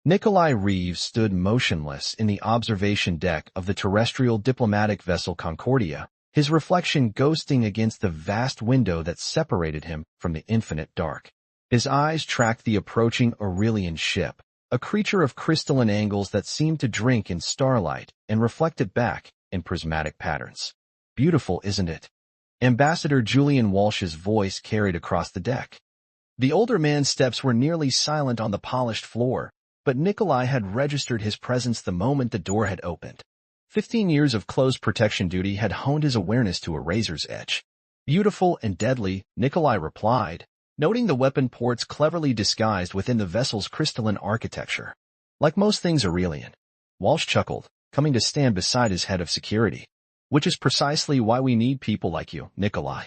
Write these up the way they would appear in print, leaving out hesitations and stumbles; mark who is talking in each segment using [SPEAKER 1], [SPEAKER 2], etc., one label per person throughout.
[SPEAKER 1] Nikolai Reeves stood motionless in the observation deck of the terrestrial diplomatic vessel Concordia, his reflection ghosting against the vast window that separated him from the infinite dark. His eyes tracked the approaching Aurelian ship, a creature of crystalline angles that seemed to drink in starlight and reflect it back in prismatic patterns. "Beautiful, isn't it?" Ambassador Julian Walsh's voice carried across the deck. The older man's steps were nearly silent on the polished floor, but Nikolai had registered his presence the moment the door had opened. 15 years of close protection duty had honed his awareness to a razor's edge. "Beautiful and deadly," Nikolai replied, noting the weapon ports cleverly disguised within the vessel's crystalline architecture. "Like most things Aurelian." Walsh chuckled, coming to stand beside his head of security. "Which is precisely why we need people like you, Nikolai.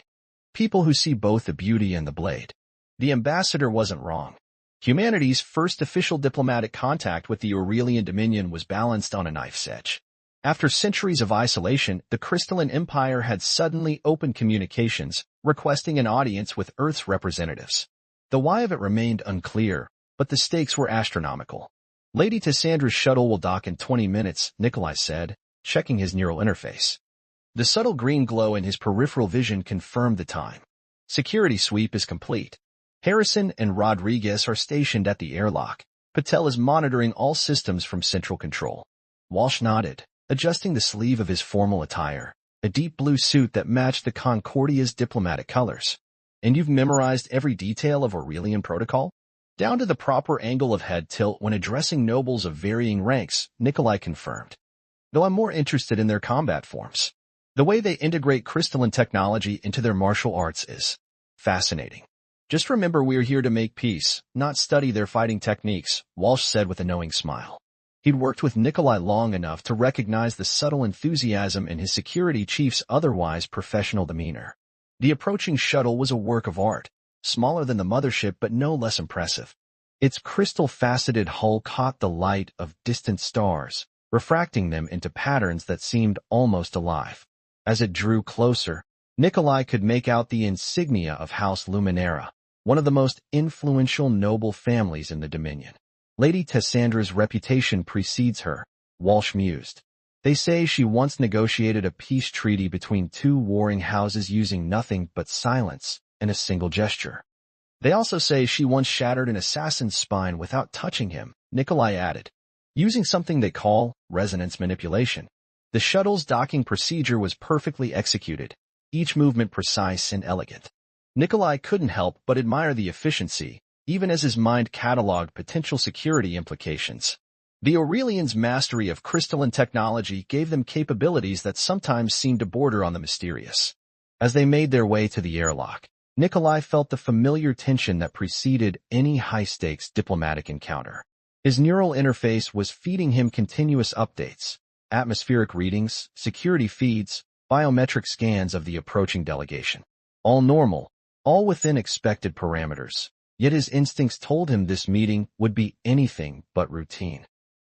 [SPEAKER 1] People who see both the beauty and the blade." The ambassador wasn't wrong. Humanity's first official diplomatic contact with the Aurelian Dominion was balanced on a knife's edge. After centuries of isolation, the Crystalline Empire had suddenly opened communications, requesting an audience with Earth's representatives. The why of it remained unclear, but the stakes were astronomical. "Lady Tassandra's shuttle will dock in 20 minutes, Nikolai said, checking his neural interface. The subtle green glow in his peripheral vision confirmed the time. "Security sweep is complete. Harrison and Rodriguez are stationed at the airlock. Patel is monitoring all systems from central control." Walsh nodded, adjusting the sleeve of his formal attire, a deep blue suit that matched the Concordia's diplomatic colors. "And you've memorized every detail of Aurelian protocol?" "Down to the proper angle of head tilt when addressing nobles of varying ranks," Nikolai confirmed. "Though I'm more interested in their combat forms. The way they integrate crystalline technology into their martial arts is fascinating." "Just remember we're here to make peace, not study their fighting techniques," Walsh said with a knowing smile. He'd worked with Nikolai long enough to recognize the subtle enthusiasm in his security chief's otherwise professional demeanor. The approaching shuttle was a work of art, smaller than the mothership but no less impressive. Its crystal-faceted hull caught the light of distant stars, refracting them into patterns that seemed almost alive. As it drew closer, Nikolai could make out the insignia of House Luminera, one of the most influential noble families in the Dominion. "Lady Tassandra's reputation precedes her," Walsh mused. "They say she once negotiated a peace treaty between two warring houses using nothing but silence and a single gesture. They also say she once shattered an assassin's spine without touching him," Nikolai added, "using something they call resonance manipulation." The shuttle's docking procedure was perfectly executed, each movement precise and elegant. Nikolai couldn't help but admire the efficiency, even as his mind catalogued potential security implications. The Aurelians' mastery of crystalline technology gave them capabilities that sometimes seemed to border on the mysterious. As they made their way to the airlock, Nikolai felt the familiar tension that preceded any high-stakes diplomatic encounter. His neural interface was feeding him continuous updates, atmospheric readings, security feeds, biometric scans of the approaching delegation. All normal, all within expected parameters. Yet his instincts told him this meeting would be anything but routine.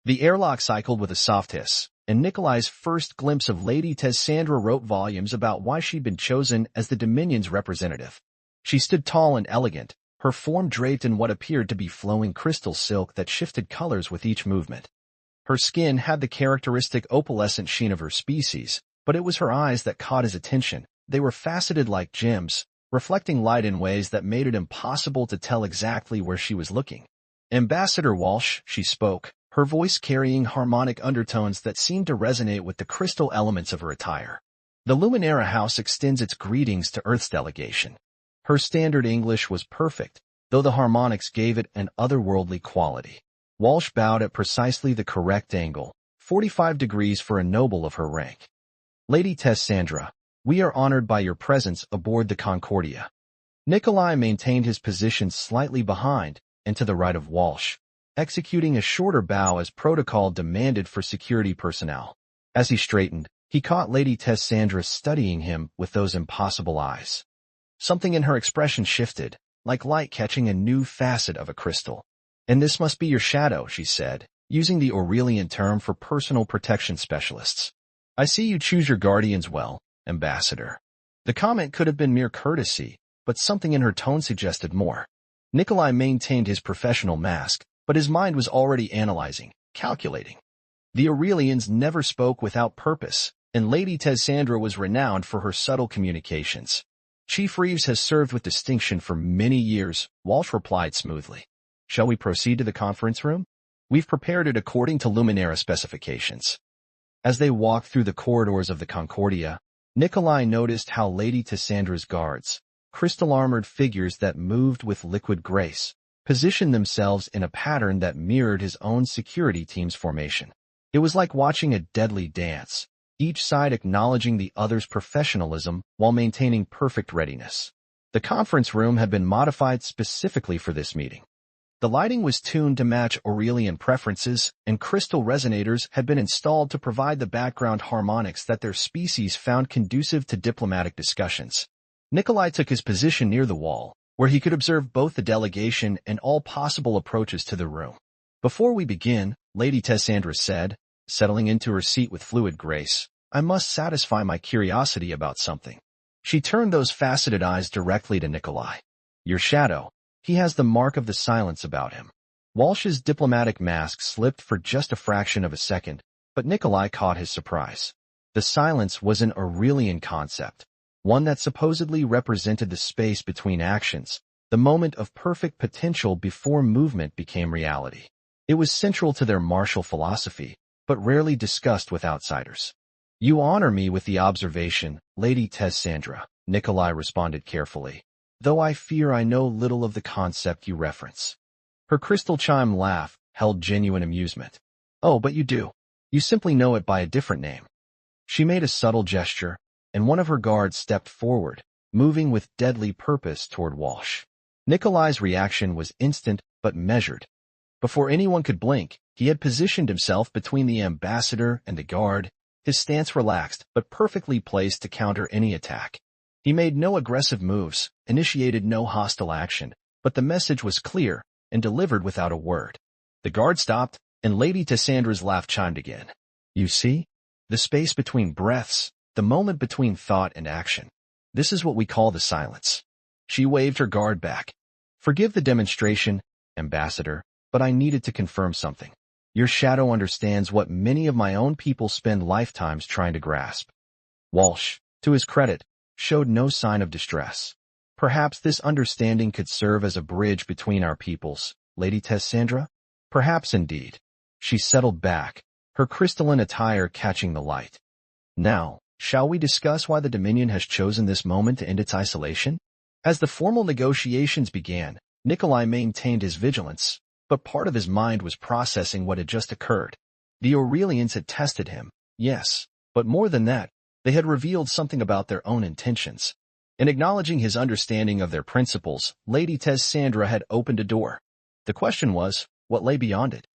[SPEAKER 1] The airlock cycled with a soft hiss, and Nikolai's first glimpse of Lady Tassandra wrote volumes about why she'd been chosen as the Dominion's representative. She stood tall and elegant, her form draped in what appeared to be flowing crystal silk that shifted colors with each movement. Her skin had the characteristic opalescent sheen of her species, but it was her eyes that caught his attention. They were faceted like gems, reflecting light in ways that made it impossible to tell exactly where she was looking. "Ambassador Walsh," she spoke, her voice carrying harmonic undertones that seemed to resonate with the crystal elements of her attire. "The Luminera House extends its greetings to Earth's delegation." Her standard English was perfect, though the harmonics gave it an otherworldly quality. Walsh bowed at precisely the correct angle, 45 degrees for a noble of her rank. "Lady Tassandra, we are honored by your presence aboard the Concordia." Nikolai maintained his position slightly behind and to the right of Walsh, executing a shorter bow as protocol demanded for security personnel. As he straightened, he caught Lady Tassandra studying him with those impossible eyes. Something in her expression shifted, like light catching a new facet of a crystal. "And this must be your shadow," she said, using the Aurelian term for personal protection specialists. "I see you choose your guardians well, Ambassador." The comment could have been mere courtesy, but something in her tone suggested more. Nikolai maintained his professional mask, but his mind was already analyzing, calculating. The Aurelians never spoke without purpose, and Lady Tessandra was renowned for her subtle communications. Chief Reeves has served with distinction for many years, Walsh replied smoothly. Shall we proceed to the conference room? We've prepared it according to Luminera specifications. As they walked through the corridors of the Concordia, Nikolai noticed how Lady Tessandra's guards, crystal-armored figures that moved with liquid grace, positioned themselves in a pattern that mirrored his own security team's formation. It was like watching a deadly dance, each side acknowledging the other's professionalism while maintaining perfect readiness. The conference room had been modified specifically for this meeting. The lighting was tuned to match Aurelian preferences, and crystal resonators had been installed to provide the background harmonics that their species found conducive to diplomatic discussions. Nikolai took his position near the wall, where he could observe both the delegation and all possible approaches to the room. Before we begin, Lady Tessandra said, settling into her seat with fluid grace, I must satisfy my curiosity about something. She turned those faceted eyes directly to Nikolai. Your shadow. He has the mark of the silence about him. Walsh's diplomatic mask slipped for just a fraction of a second, but Nikolai caught his surprise. The silence was an Aurelian concept, one that supposedly represented the space between actions, the moment of perfect potential before movement became reality. It was central to their martial philosophy, but rarely discussed with outsiders. You honor me with the observation, Lady Tessandra, Nikolai responded carefully, though I fear I know little of the concept you reference. Her crystal chime laugh held genuine amusement. Oh, but you do. You simply know it by a different name. She made a subtle gesture, and one of her guards stepped forward, moving with deadly purpose toward Walsh. Nikolai's reaction was instant but measured. Before anyone could blink, he had positioned himself between the ambassador and the guard, his stance relaxed but perfectly placed to counter any attack. He made no aggressive moves, initiated no hostile action, but the message was clear and delivered without a word. The guard stopped, and Lady Tessandra's laugh chimed again. You see? The space between breaths, the moment between thought and action. This is what we call the silence. She waved her guard back. Forgive the demonstration, Ambassador, but I needed to confirm something. Your shadow understands what many of my own people spend lifetimes trying to grasp. Walsh, to his credit, showed no sign of distress. Perhaps this understanding could serve as a bridge between our peoples, Lady Tessandra? Perhaps indeed. She settled back, her crystalline attire catching the light. Now, shall we discuss why the Dominion has chosen this moment to end its isolation? As the formal negotiations began, Nikolai maintained his vigilance, but part of his mind was processing what had just occurred. The Aurelians had tested him, yes, but more than that, they had revealed something about their own intentions. In acknowledging his understanding of their principles, Lady Tessandra had opened a door. The question was, what lay beyond it?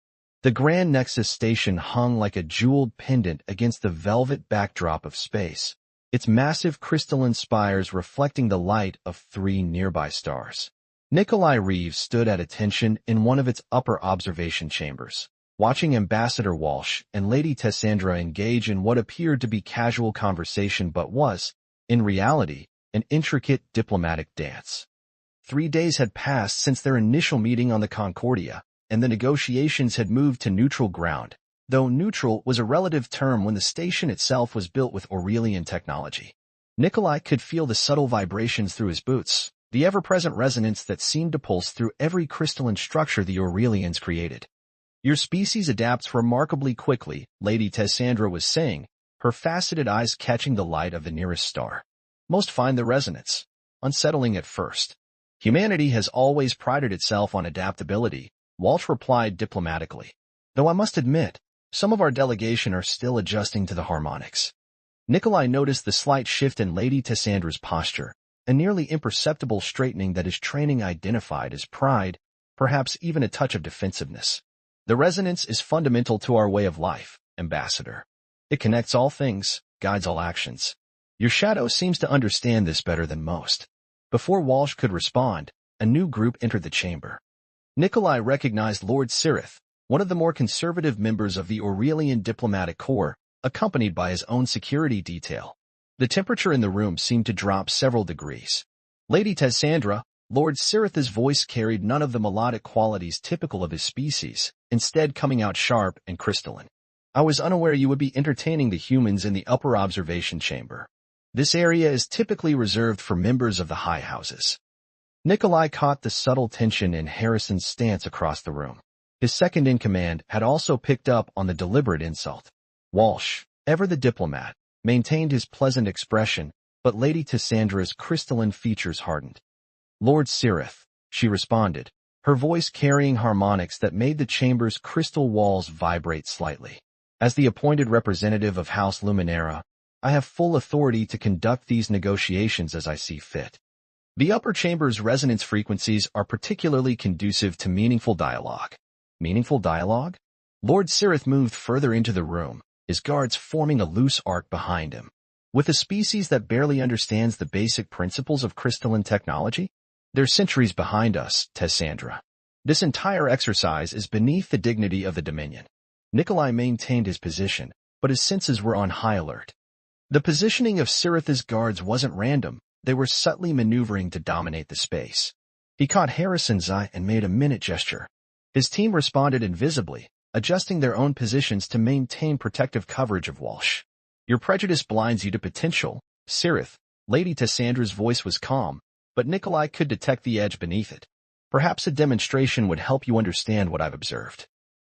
[SPEAKER 1] The Grand Nexus station hung like a jeweled pendant against the velvet backdrop of space, its massive crystalline spires reflecting the light of 3 nearby stars. Nikolai Reeves stood at attention in one of its upper observation chambers, watching Ambassador Walsh and Lady Tessandra engage in what appeared to be casual conversation but was, in reality, an intricate diplomatic dance. 3 days had passed since their initial meeting on the Concordia, and the negotiations had moved to neutral ground, though neutral was a relative term when the station itself was built with Aurelian technology. Nikolai could feel the subtle vibrations through his boots, the ever-present resonance that seemed to pulse through every crystalline structure the Aurelians created. Your species adapts remarkably quickly, Lady Tessandra was saying, her faceted eyes catching the light of the nearest star. Most find the resonance unsettling at first. Humanity has always prided itself on adaptability, Walsh replied diplomatically. Though I must admit, some of our delegation are still adjusting to the harmonics. Nikolai noticed the slight shift in Lady Tessandra's posture, a nearly imperceptible straightening that his training identified as pride, perhaps even a touch of defensiveness. The resonance is fundamental to our way of life, Ambassador. It connects all things, guides all actions. Your shadow seems to understand this better than most. Before Walsh could respond, a new group entered the chamber. Nikolai recognized Lord Sirith, one of the more conservative members of the Aurelian diplomatic corps, accompanied by his own security detail. The temperature in the room seemed to drop several degrees. Lady Tessandra, Lord Sirith's voice carried none of the melodic qualities typical of his species, instead coming out sharp and crystalline. I was unaware you would be entertaining the humans in the upper observation chamber. This area is typically reserved for members of the high houses. Nikolai caught the subtle tension in Harrison's stance across the room. His second-in-command had also picked up on the deliberate insult. Walsh, ever the diplomat, maintained his pleasant expression, but Lady Tassandra's crystalline features hardened. Lord Sirith, she responded, her voice carrying harmonics that made the chamber's crystal walls vibrate slightly. As the appointed representative of House Luminera, I have full authority to conduct these negotiations as I see fit. The upper chamber's resonance frequencies are particularly conducive to meaningful dialogue. Meaningful dialogue? Lord Sirith moved further into the room, his guards forming a loose arc behind him. With a species that barely understands the basic principles of crystalline technology? They're centuries behind us, Tassandra. This entire exercise is beneath the dignity of the Dominion. Nikolai maintained his position, but his senses were on high alert. The positioning of Sirith's guards wasn't random, they were subtly maneuvering to dominate the space. He caught Harrison's eye and made a minute gesture. His team responded invisibly, adjusting their own positions to maintain protective coverage of Walsh. Your prejudice blinds you to potential, Sirith. Lady Tassandra's voice was calm, but Nikolai could detect the edge beneath it. Perhaps a demonstration would help you understand what I've observed.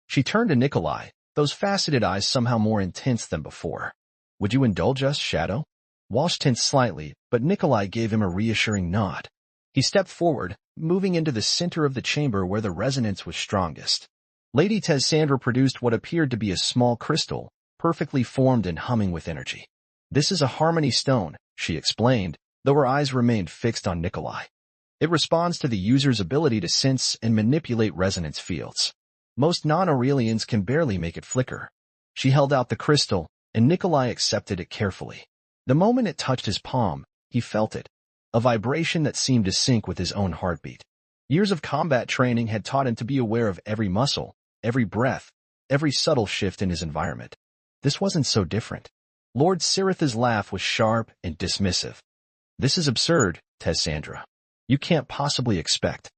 [SPEAKER 1] She turned to Nikolai, those faceted eyes somehow more intense than before. Would you indulge us, Shadow? Walsh tensed slightly, but Nikolai gave him a reassuring nod. He stepped forward, moving into the center of the chamber where the resonance was strongest. Lady Tassandra produced what appeared to be a small crystal, perfectly formed and humming with energy. This is a harmony stone, she explained, though her eyes remained fixed on Nikolai. It responds to the user's ability to sense and manipulate resonance fields. Most non-Aurelians can barely make it flicker. She held out the crystal, and Nikolai accepted it carefully. The moment it touched his palm, he felt it, a vibration that seemed to sync with his own heartbeat. Years of combat training had taught him to be aware of every muscle, every breath, every subtle shift in his environment. This wasn't so different. Lord Sirith's laugh was sharp and dismissive. This is absurd, Tassandra. You can't possibly expect.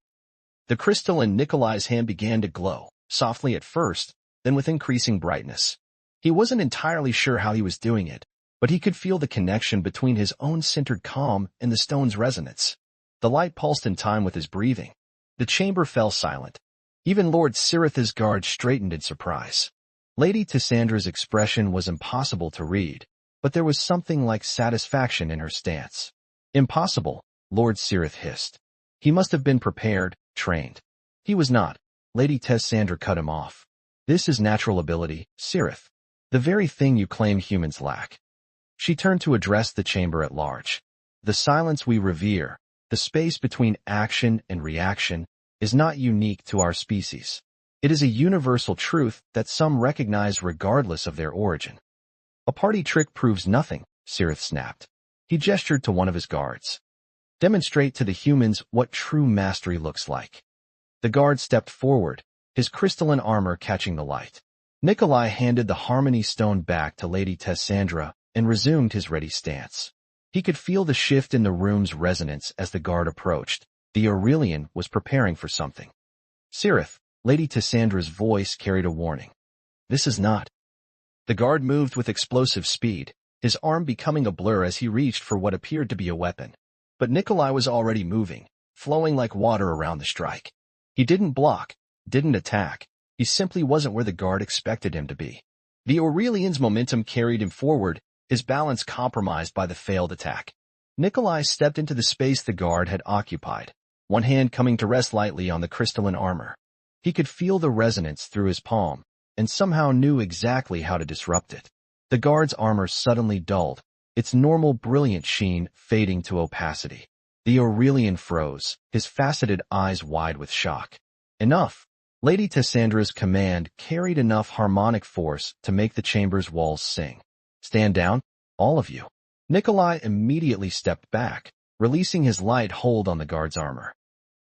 [SPEAKER 1] The crystal in Nikolai's hand began to glow, softly at first, then with increasing brightness. He wasn't entirely sure how he was doing it, but he could feel the connection between his own centered calm and the stone's resonance. The light pulsed in time with his breathing. The chamber fell silent. Even Lord Sirith's guards straightened in surprise. Lady Tassandra's expression was impossible to read, but there was something like satisfaction in her stance. Impossible, Lord Sirith hissed. He must have been prepared, trained. He was not. Lady Tassandra cut him off. This is natural ability, Sirith. The very thing you claim humans lack. She turned to address the chamber at large. The silence we revere, the space between action and reaction, is not unique to our species. It is a universal truth that some recognize regardless of their origin. A party trick proves nothing, Sirith snapped. He gestured to one of his guards. Demonstrate to the humans what true mastery looks like. The guard stepped forward, his crystalline armor catching the light. Nikolai handed the harmony stone back to Lady Tassandra and resumed his ready stance. He could feel the shift in the room's resonance as the guard approached. The Aurelian was preparing for something. Sirith, Lady Tassandra's voice carried a warning. This is not. The guard moved with explosive speed, his arm becoming a blur as he reached for what appeared to be a weapon. But Nikolai was already moving, flowing like water around the strike. He didn't block, didn't attack. He simply wasn't where the guard expected him to be. The Aurelian's momentum carried him forward, his balance compromised by the failed attack. Nikolai stepped into the space the guard had occupied, one hand coming to rest lightly on the crystalline armor. He could feel the resonance through his palm, and somehow knew exactly how to disrupt it. The guard's armor suddenly dulled, its normal brilliant sheen fading to opacity. The Aurelian froze, his faceted eyes wide with shock. Enough! Lady Tassandra's command carried enough harmonic force to make the chamber's walls sing. Stand down, all of you. Nikolai immediately stepped back, releasing his light hold on the guard's armor.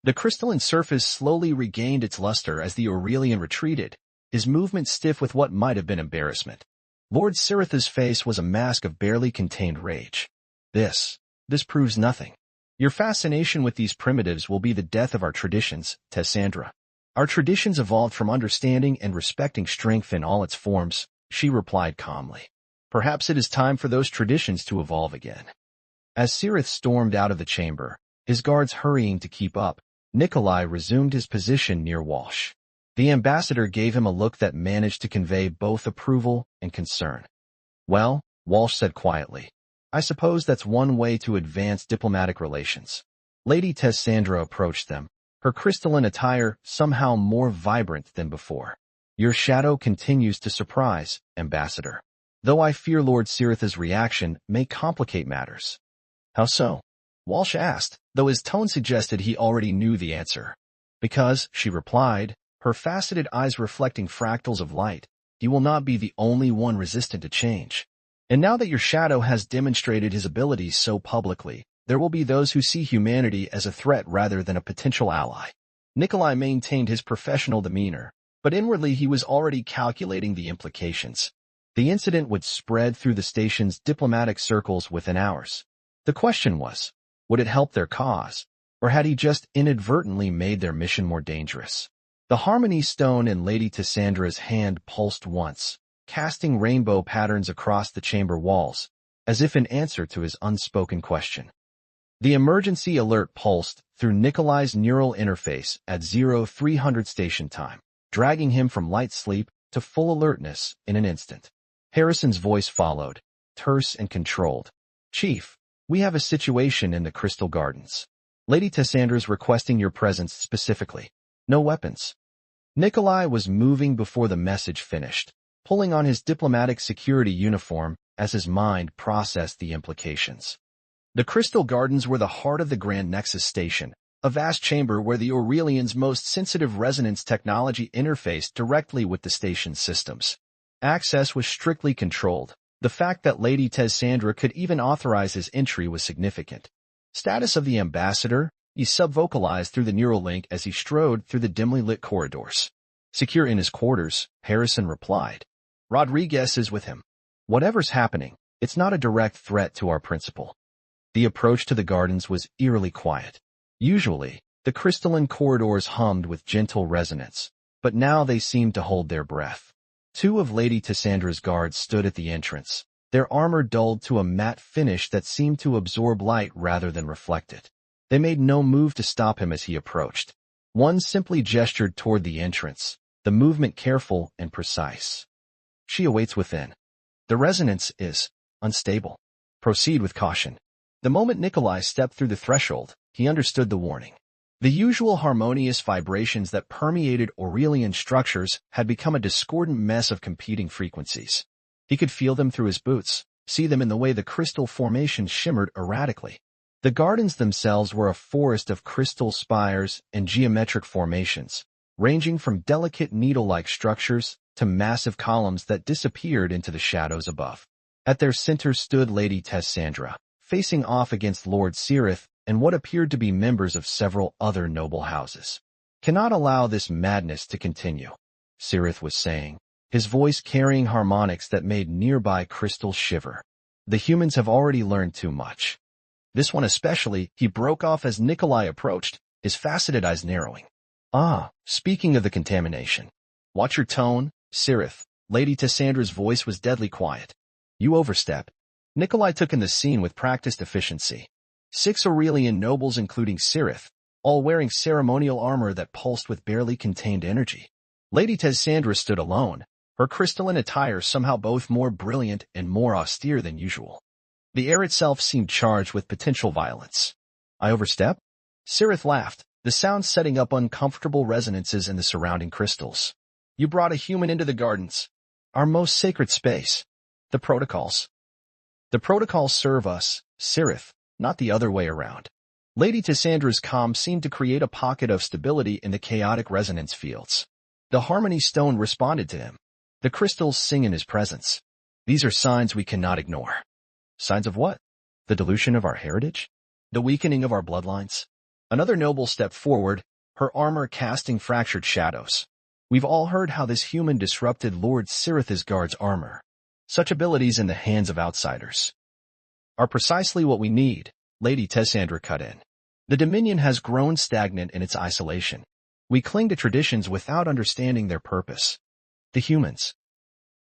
[SPEAKER 1] The crystalline surface slowly regained its luster as the Aurelian retreated, his movement stiff with what might have been embarrassment. Lord Sirith's face was a mask of barely contained rage. This proves nothing. Your fascination with these primitives will be the death of our traditions, Tessandra. Our traditions evolved from understanding and respecting strength in all its forms, she replied calmly. Perhaps it is time for those traditions to evolve again. As Cirith stormed out of the chamber, his guards hurrying to keep up, Nikolai resumed his position near Walsh. The ambassador gave him a look that managed to convey both approval and concern. Well, Walsh said quietly, I suppose that's one way to advance diplomatic relations. Lady Tessandra approached them, her crystalline attire somehow more vibrant than before. Your shadow continues to surprise, Ambassador. Though I fear Lord Cirith's reaction may complicate matters. How so? Walsh asked, though his tone suggested he already knew the answer. Because, she replied, her faceted eyes reflecting fractals of light, you will not be the only one resistant to change. And now that your shadow has demonstrated his abilities so publicly, there will be those who see humanity as a threat rather than a potential ally. Nikolai maintained his professional demeanor, but inwardly he was already calculating the implications. The incident would spread through the station's diplomatic circles within hours. The question was, would it help their cause, or had he just inadvertently made their mission more dangerous? The Harmony Stone in Lady Tessandra's hand pulsed once, casting rainbow patterns across the chamber walls, as if in answer to his unspoken question. The emergency alert pulsed through Nikolai's neural interface at 0300 station time, dragging him from light sleep to full alertness in an instant. Harrison's voice followed, terse and controlled. Chief, we have a situation in the Crystal Gardens. Lady Tessandra's requesting your presence specifically. No weapons. Nikolai was moving before the message finished, pulling on his diplomatic security uniform as his mind processed the implications. The Crystal Gardens were the heart of the Grand Nexus Station, a vast chamber where the Aurelian's most sensitive resonance technology interfaced directly with the station's systems. Access was strictly controlled. The fact that Lady Tessandra could even authorize his entry was significant. Status of the ambassador, he subvocalized through the neural link as he strode through the dimly lit corridors. Secure in his quarters, Harrison replied. Rodriguez is with him. Whatever's happening, it's not a direct threat to our principal. The approach to the gardens was eerily quiet. Usually, the crystalline corridors hummed with gentle resonance, but now they seemed to hold their breath. Two of Lady Tessandra's guards stood at the entrance, their armor dulled to a matte finish that seemed to absorb light rather than reflect it. They made no move to stop him as he approached. One simply gestured toward the entrance, the movement careful and precise. She awaits within. The resonance is unstable. Proceed with caution. The moment Nikolai stepped through the threshold, he understood the warning. The usual harmonious vibrations that permeated Aurelian structures had become a discordant mess of competing frequencies. He could feel them through his boots, see them in the way the crystal formations shimmered erratically. The gardens themselves were a forest of crystal spires and geometric formations, ranging from delicate needle-like structures to massive columns that disappeared into the shadows above. At their center stood Lady Tessandra, facing off against Lord Cirith and what appeared to be members of several other noble houses. Cannot allow this madness to continue, Cirith was saying, his voice carrying harmonics that made nearby crystals shiver. The humans have already learned too much. This one especially, he broke off as Nikolai approached, his faceted eyes narrowing. Speaking of the contamination. Watch your tone, Cirith. Lady Tessandra's voice was deadly quiet. You overstep. Nikolai took in the scene with practiced efficiency. 6 Aurelian nobles including Cirith, all wearing ceremonial armor that pulsed with barely contained energy. Lady Tessandra stood alone, her crystalline attire somehow both more brilliant and more austere than usual. The air itself seemed charged with potential violence. I overstep? Cirith laughed, the sound setting up uncomfortable resonances in the surrounding crystals. You brought a human into the gardens. Our most sacred space. The protocols. The protocols serve us, Cirith, not the other way around. Lady Tessandra's calm seemed to create a pocket of stability in the chaotic resonance fields. The Harmony Stone responded to him. The crystals sing in his presence. These are signs we cannot ignore. Signs of what? The dilution of our heritage? The weakening of our bloodlines? Another noble stepped forward, her armor casting fractured shadows. We've all heard how this human disrupted Lord Cirith's guard's armor. Such abilities in the hands of outsiders are precisely what we need, Lady Tessandra cut in. The Dominion has grown stagnant in its isolation. We cling to traditions without understanding their purpose. The humans.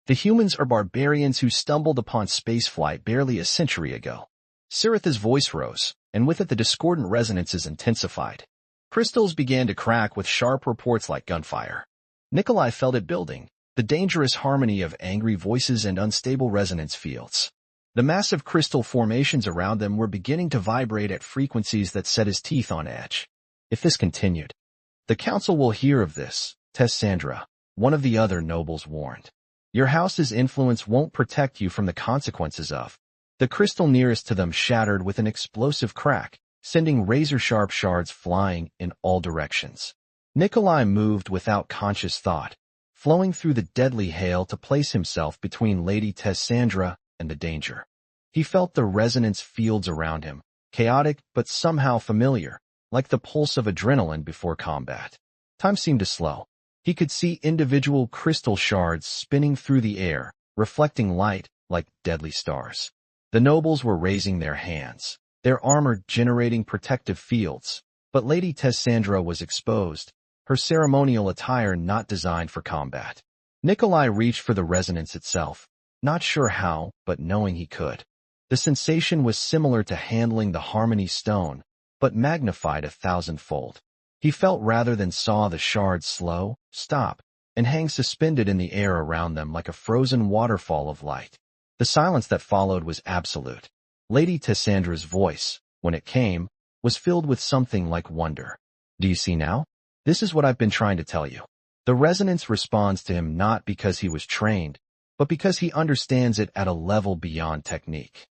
[SPEAKER 1] The humans are barbarians who stumbled upon spaceflight barely a century ago. Siritha's voice rose, and with it the discordant resonances intensified. Crystals began to crack with sharp reports like gunfire. Nikolai felt it building, the dangerous harmony of angry voices and unstable resonance fields. The massive crystal formations around them were beginning to vibrate at frequencies that set his teeth on edge. If this continued, the council will hear of this, Tessandra, one of the other nobles warned. Your house's influence won't protect you from the consequences of. The crystal nearest to them shattered with an explosive crack, sending razor-sharp shards flying in all directions. Nikolai moved without conscious thought, flowing through the deadly hail to place himself between Lady Tessandra and the danger. He felt the resonance fields around him, chaotic but somehow familiar, like the pulse of adrenaline before combat. Time seemed to slow. He could see individual crystal shards spinning through the air, reflecting light like deadly stars. The nobles were raising their hands, their armor generating protective fields, but Lady Tessandra was exposed, her ceremonial attire not designed for combat. Nikolai reached for the resonance itself, not sure how, but knowing he could. The sensation was similar to handling the harmony stone, but magnified 1,000-fold. He felt rather than saw the shards slow, stop, and hang suspended in the air around them like a frozen waterfall of light. The silence that followed was absolute. Lady Tessandra's voice, when it came, was filled with something like wonder. Do you see now? This is what I've been trying to tell you. The resonance responds to him not because he was trained, but because he understands it at a level beyond technique,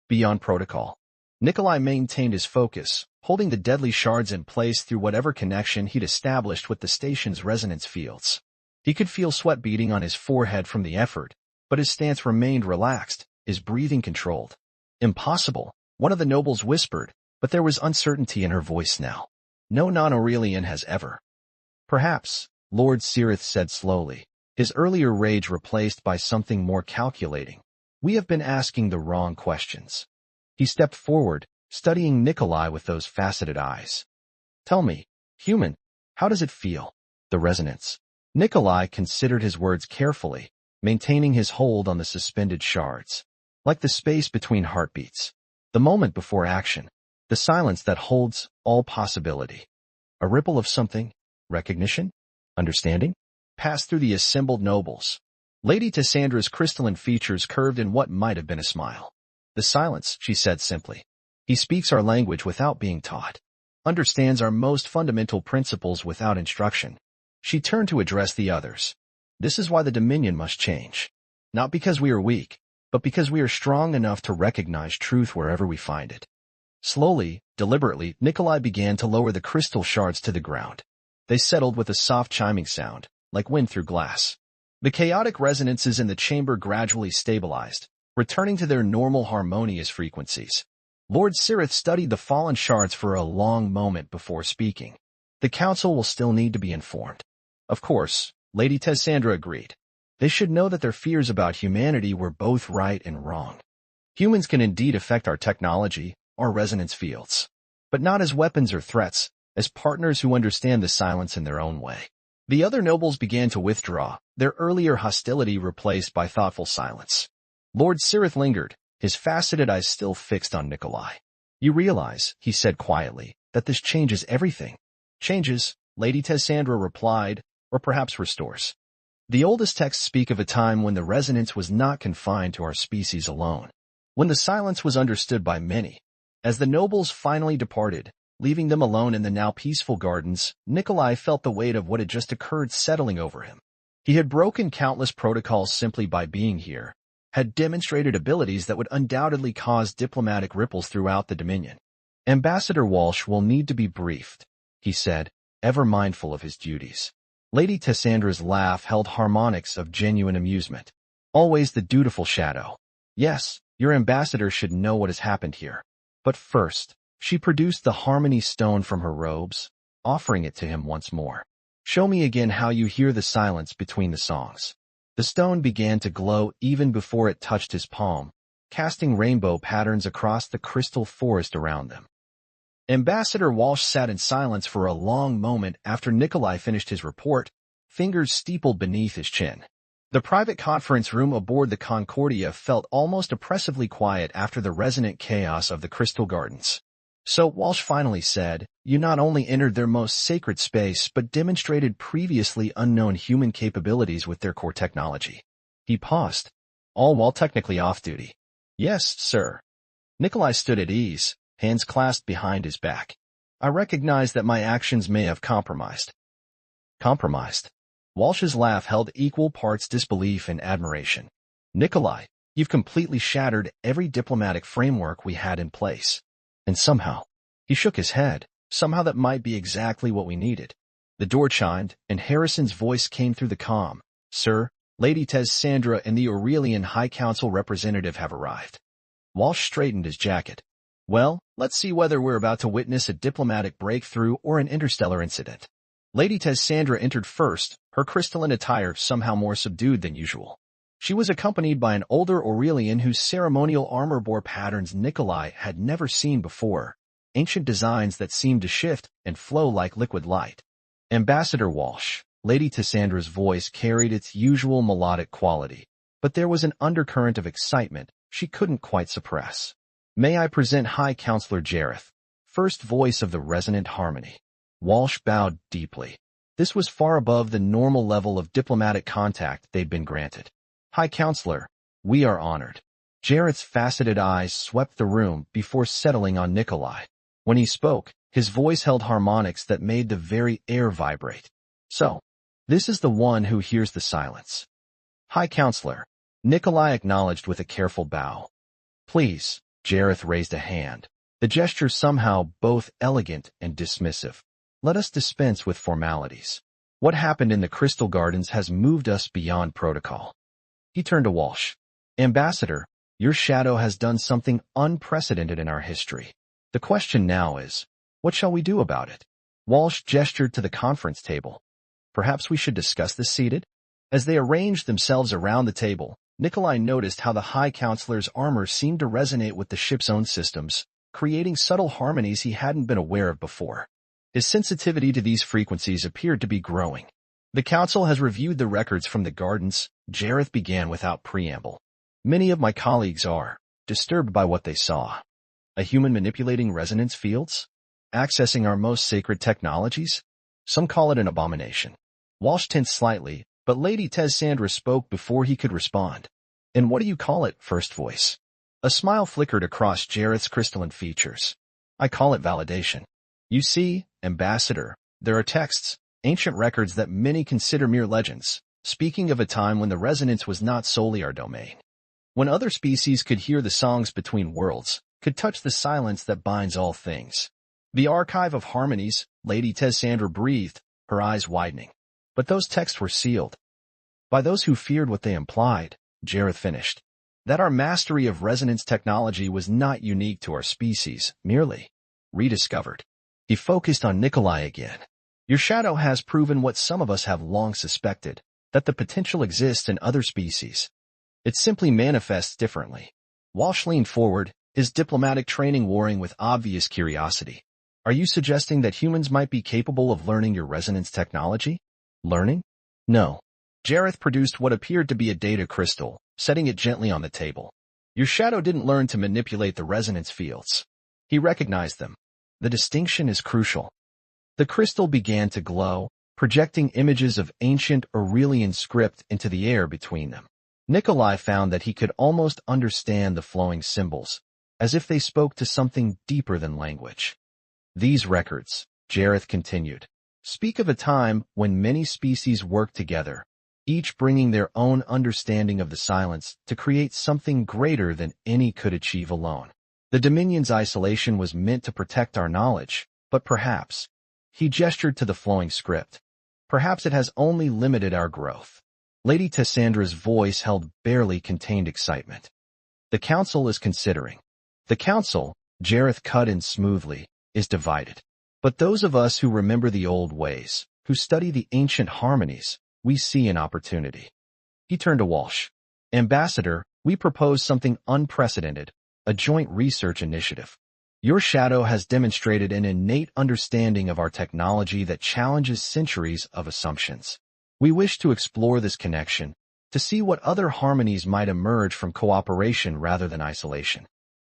[SPEAKER 1] beyond protocol. Nikolai maintained his focus, holding the deadly shards in place through whatever connection he'd established with the station's resonance fields. He could feel sweat beading on his forehead from the effort, but his stance remained relaxed, his breathing controlled. Impossible, one of the nobles whispered, but there was uncertainty in her voice now. No non-Aurelian has ever. Perhaps, Lord Sirith said slowly, his earlier rage replaced by something more calculating. We have been asking the wrong questions. He stepped forward, studying Nikolai with those faceted eyes. Tell me, human, how does it feel? The resonance. Nikolai considered his words carefully, maintaining his hold on the suspended shards. Like the space between heartbeats. The moment before action. The silence that holds all possibility. A ripple of something, recognition, understanding, passed through the assembled nobles. Lady Tessandra's crystalline features curved in what might have been a smile. The silence, she said simply. He speaks our language without being taught. Understands our most fundamental principles without instruction. She turned to address the others. This is why the Dominion must change. Not because we are weak, but because we are strong enough to recognize truth wherever we find it. Slowly, deliberately, Nikolai began to lower the crystal shards to the ground. They settled with a soft chiming sound, like wind through glass. The chaotic resonances in the chamber gradually stabilized, returning to their normal harmonious frequencies. Lord Sirith studied the fallen shards for a long moment before speaking. The council will still need to be informed. Of course, Lady Tessandra agreed. They should know that their fears about humanity were both right and wrong. Humans can indeed affect our technology, our resonance fields, but not as weapons or threats, as partners who understand the silence in their own way. The other nobles began to withdraw, their earlier hostility replaced by thoughtful silence. Lord Sirith lingered, his faceted eyes still fixed on Nikolai. You realize, he said quietly, that this changes everything. Changes, Lady Tessandra replied, or perhaps restores. The oldest texts speak of a time when the resonance was not confined to our species alone, when the silence was understood by many. As the nobles finally departed, leaving them alone in the now peaceful gardens, Nikolai felt the weight of what had just occurred settling over him. He had broken countless protocols simply by being here, had demonstrated abilities that would undoubtedly cause diplomatic ripples throughout the Dominion. Ambassador Walsh will need to be briefed, he said, ever mindful of his duties. Lady Tessandra's laugh held harmonics of genuine amusement. Always the dutiful shadow. Yes, your ambassador should know what has happened here. But first, she produced the harmony stone from her robes, offering it to him once more. Show me again how you hear the silence between the songs. The stone began to glow even before it touched his palm, casting rainbow patterns across the crystal forest around them. Ambassador Walsh sat in silence for a long moment after Nikolai finished his report, fingers steepled beneath his chin. The private conference room aboard the Concordia felt almost oppressively quiet after the resonant chaos of the Crystal Gardens. So Walsh finally said, "You not only entered their most sacred space, but demonstrated previously unknown human capabilities with their core technology." He paused, all while technically off-duty. "Yes, sir." Nikolai stood at ease, hands clasped behind his back. "I recognize that my actions may have compromised." Compromised? Walsh's laugh held equal parts disbelief and admiration. "Nikolai, you've completely shattered every diplomatic framework we had in place. And somehow," he shook his head, "somehow that might be exactly what we needed." The door chimed, and Harrison's voice came through the comm. "Sir, Lady Tessandra and the Aurelian High Council representative have arrived." Walsh straightened his jacket. "Well, let's see whether we're about to witness a diplomatic breakthrough or an interstellar incident." Lady Tessandra entered first, her crystalline attire somehow more subdued than usual. She was accompanied by an older Aurelian whose ceremonial armor bore patterns Nikolai had never seen before, ancient designs that seemed to shift and flow like liquid light. "Ambassador Walsh." Lady Tessandra's voice carried its usual melodic quality, but there was an undercurrent of excitement she couldn't quite suppress. "May I present High Counselor Jareth, first voice of the resonant harmony." Walsh bowed deeply. This was far above the normal level of diplomatic contact they'd been granted. "High Counselor, we are honored." Jareth's faceted eyes swept the room before settling on Nikolai. When he spoke, his voice held harmonics that made the very air vibrate. "So, this is the one who hears the silence." "High Counselor," Nikolai acknowledged with a careful bow. "Please," Jareth raised a hand, the gesture somehow both elegant and dismissive. "Let us dispense with formalities. What happened in the Crystal Gardens has moved us beyond protocol." He turned to Walsh. "Ambassador, your shadow has done something unprecedented in our history. The question now is, what shall we do about it?" Walsh gestured to the conference table. "Perhaps we should discuss this seated?" As they arranged themselves around the table, Nikolai noticed how the High Counselor's armor seemed to resonate with the ship's own systems, creating subtle harmonies he hadn't been aware of before. His sensitivity to these frequencies appeared to be growing. "The Council has reviewed the records from the Gardens," Jareth began without preamble. "Many of my colleagues are disturbed by what they saw. A human manipulating resonance fields? Accessing our most sacred technologies? Some call it an abomination." Walsh tensed slightly, but Lady Tessandra spoke before he could respond. "And what do you call it, first voice?" A smile flickered across Jareth's crystalline features. "I call it validation. You see, Ambassador, there are texts, ancient records that many consider mere legends, speaking of a time when the resonance was not solely our domain. When other species could hear the songs between worlds, could touch the silence that binds all things. The archive of harmonies," Lady Tessandra breathed, her eyes widening. "But those texts were sealed by those who feared what they implied," Jareth finished. "That our mastery of resonance technology was not unique to our species, merely rediscovered." He focused on Nikolai again. "Your shadow has proven what some of us have long suspected, that the potential exists in other species. It simply manifests differently." Walsh leaned forward, his diplomatic training warring with obvious curiosity. "Are you suggesting that humans might be capable of learning your resonance technology?" "Learning? No." Jareth produced what appeared to be a data crystal, setting it gently on the table. "Your shadow didn't learn to manipulate the resonance fields. He recognized them. The distinction is crucial." The crystal began to glow, projecting images of ancient Aurelian script into the air between them. Nikolai found that he could almost understand the flowing symbols, as if they spoke to something deeper than language. "These records," Jareth continued, "speak of a time when many species worked together, each bringing their own understanding of the silence to create something greater than any could achieve alone. The Dominion's isolation was meant to protect our knowledge, but perhaps," he gestured to the flowing script, "perhaps it has only limited our growth." Lady Tessandra's voice held barely contained excitement. "The Council is considering." "The Council," Jareth cut in smoothly, "is divided. But those of us who remember the old ways, who study the ancient harmonies, we see an opportunity." He turned to Walsh. "Ambassador, we propose something unprecedented, a joint research initiative." Your shadow has demonstrated an innate understanding of our technology that challenges centuries of assumptions. We wish to explore this connection, to see what other harmonies might emerge from cooperation rather than isolation.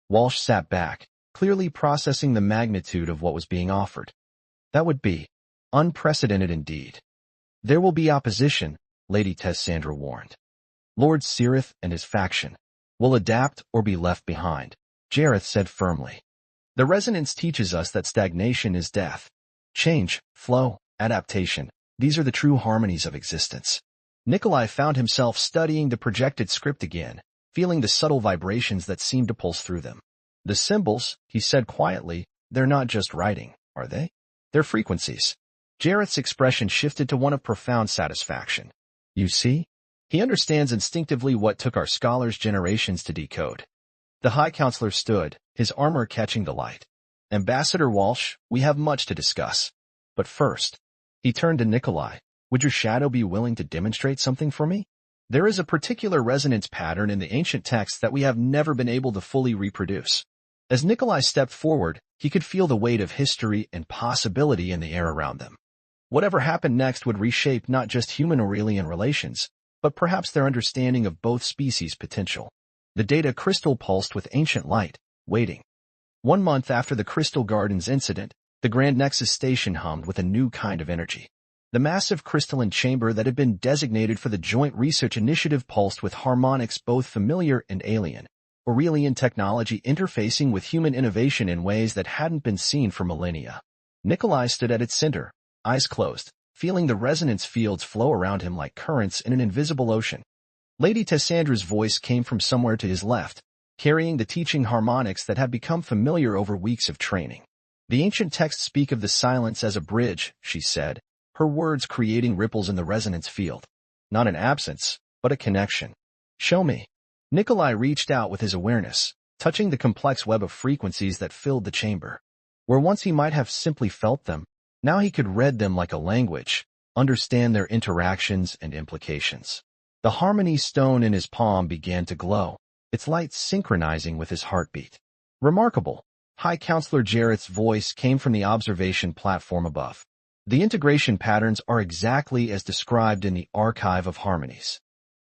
[SPEAKER 1] Walsh sat back, clearly processing the magnitude of what was being offered. That would be unprecedented indeed. There will be opposition, Lady Tessandra warned. Lord Cirith and his faction will adapt or be left behind, Jareth said firmly. The resonance teaches us that stagnation is death. Change, flow, adaptation, these are the true harmonies of existence. Nikolai found himself studying the projected script again, feeling the subtle vibrations that seemed to pulse through them. The symbols, he said quietly, they're not just writing, are they? They're frequencies. Jareth's expression shifted to one of profound satisfaction. You see? He understands instinctively what took our scholars generations to decode. The High Counselor stood, his armor catching the light. Ambassador Walsh, we have much to discuss. But first, he turned to Nikolai. Would your shadow be willing to demonstrate something for me? There is a particular resonance pattern in the ancient texts that we have never been able to fully reproduce. As Nikolai stepped forward, he could feel the weight of history and possibility in the air around them. Whatever happened next would reshape not just human-Aurelian relations, but perhaps their understanding of both species' potential. The data crystal pulsed with ancient light, waiting. 1 month after the Crystal Gardens incident, the Grand Nexus station hummed with a new kind of energy. The massive crystalline chamber that had been designated for the Joint Research Initiative pulsed with harmonics both familiar and alien, Aurelian technology interfacing with human innovation in ways that hadn't been seen for millennia. Nikolai stood at its center, eyes closed, feeling the resonance fields flow around him like currents in an invisible ocean. Lady Tessandra's voice came from somewhere to his left, carrying the teaching harmonics that had become familiar over weeks of training. The ancient texts speak of the silence as a bridge, she said, her words creating ripples in the resonance field. Not an absence, but a connection. Show me. Nikolai reached out with his awareness, touching the complex web of frequencies that filled the chamber. Where once he might have simply felt them, now he could read them like a language, understand their interactions and implications. The harmony stone in his palm began to glow, its light synchronizing with his heartbeat. Remarkable. High Counselor Jareth's voice came from the observation platform above. The integration patterns are exactly as described in the Archive of Harmonies.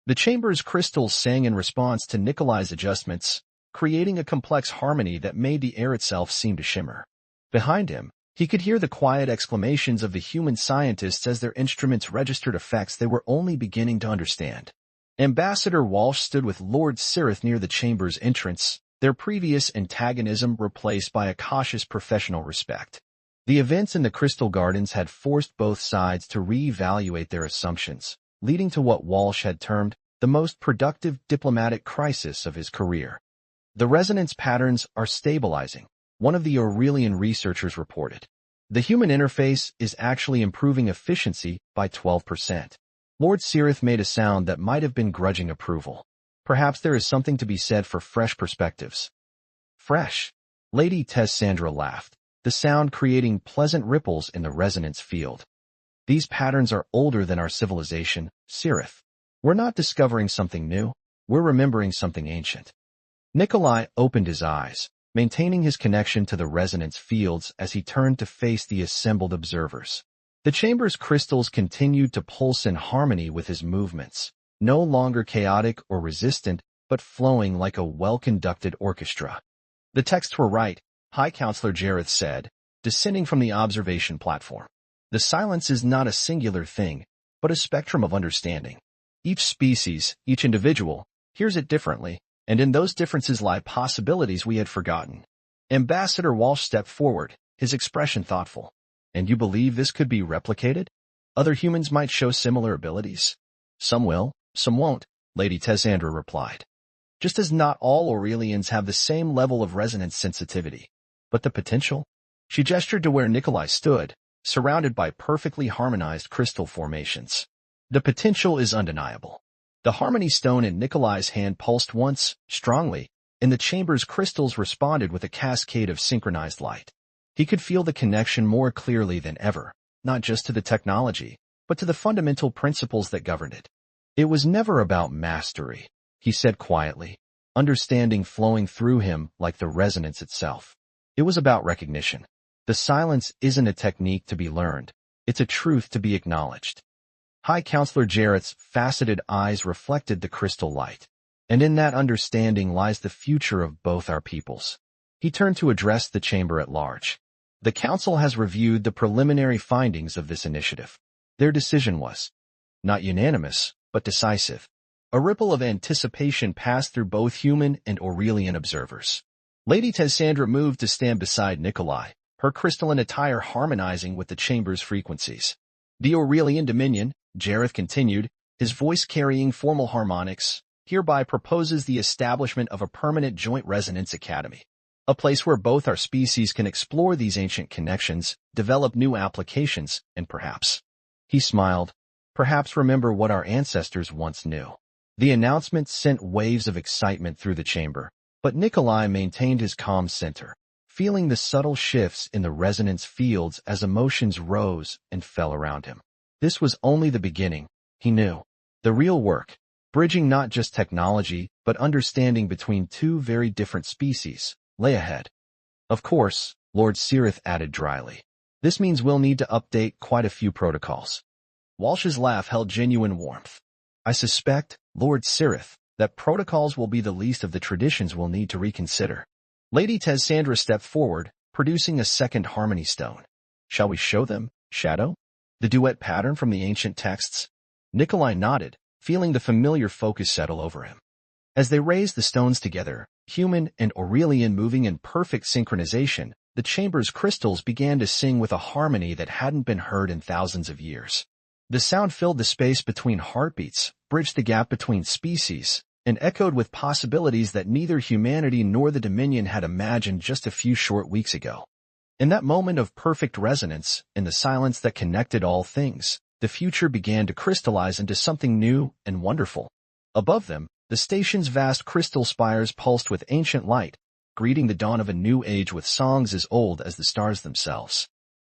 [SPEAKER 1] The chamber's crystals sang in response to Nikolai's adjustments, creating a complex harmony that made the air itself seem to shimmer. Behind him, he could hear the quiet exclamations of the human scientists as their instruments registered effects they were only beginning to understand. Ambassador Walsh stood with Lord Cirith near the chamber's entrance, their previous antagonism replaced by a cautious professional respect. The events in the Crystal Gardens had forced both sides to re-evaluate their assumptions, leading to what Walsh had termed the most productive diplomatic crisis of his career. The resonance patterns are stabilizing, one of the Aurelian researchers reported. The human interface is actually improving efficiency by 12%. Lord Cirith made a sound that might have been grudging approval. Perhaps there is something to be said for fresh perspectives. Fresh. Lady Tessandra laughed, the sound creating pleasant ripples in the resonance field. These patterns are older than our civilization, Cirith. We're not discovering something new, we're remembering something ancient. Nikolai opened his eyes, maintaining his connection to the resonance fields as he turned to face the assembled observers. The chamber's crystals continued to pulse in harmony with his movements, no longer chaotic or resistant, but flowing like a well-conducted orchestra. The texts were right, High Counselor Jareth said, descending from the observation platform. The silence is not a singular thing, but a spectrum of understanding. Each species, each individual, hears it differently, and in those differences lie possibilities we had forgotten. Ambassador Walsh stepped forward, his expression thoughtful. And you believe this could be replicated? Other humans might show similar abilities. Some will, some won't, Lady Tessandra replied. Just as not all Aurelians have the same level of resonance sensitivity. But the potential? She gestured to where Nikolai stood, surrounded by perfectly harmonized crystal formations. The potential is undeniable. The harmony stone in Nikolai's hand pulsed once, strongly, and the chamber's crystals responded with a cascade of synchronized light. He could feel the connection more clearly than ever, not just to the technology, but to the fundamental principles that governed it. It was never about mastery, he said quietly, understanding flowing through him like the resonance itself. It was about recognition. The silence isn't a technique to be learned. It's a truth to be acknowledged. High Counselor Jarrett's faceted eyes reflected the crystal light. And in that understanding lies the future of both our peoples. He turned to address the chamber at large. The council has reviewed the preliminary findings of this initiative. Their decision was not unanimous, but decisive. A ripple of anticipation passed through both human and Aurelian observers. Lady Tessandra moved to stand beside Nikolai, her crystalline attire harmonizing with the chamber's frequencies. The Aurelian Dominion, Jareth continued, his voice carrying formal harmonics, hereby proposes the establishment of a permanent joint resonance academy. A place where both our species can explore these ancient connections, develop new applications, and perhaps, he smiled, perhaps remember what our ancestors once knew. The announcement sent waves of excitement through the chamber, but Nikolai maintained his calm center, feeling the subtle shifts in the resonance fields as emotions rose and fell around him. This was only the beginning, he knew. The real work, bridging not just technology, but understanding between two very different species, lay ahead. Of course, Lord Cirith added dryly. This means we'll need to update quite a few protocols. Walsh's laugh held genuine warmth. I suspect, Lord Cirith, that protocols will be the least of the traditions we'll need to reconsider. Lady Tessandra stepped forward, producing a second harmony stone. Shall we show them, Shadow? The duet pattern from the ancient texts? Nikolai nodded, feeling the familiar focus settle over him. As they raised the stones together, human and Aurelian moving in perfect synchronization, the chamber's crystals began to sing with a harmony that hadn't been heard in thousands of years. The sound filled the space between heartbeats, bridged the gap between species, and echoed with possibilities that neither humanity nor the Dominion had imagined just a few short weeks ago. In that moment of perfect resonance, in the silence that connected all things, the future began to crystallize into something new and wonderful. Above them, the station's vast crystal spires pulsed with ancient light, greeting the dawn of a new age with songs as old as the stars themselves.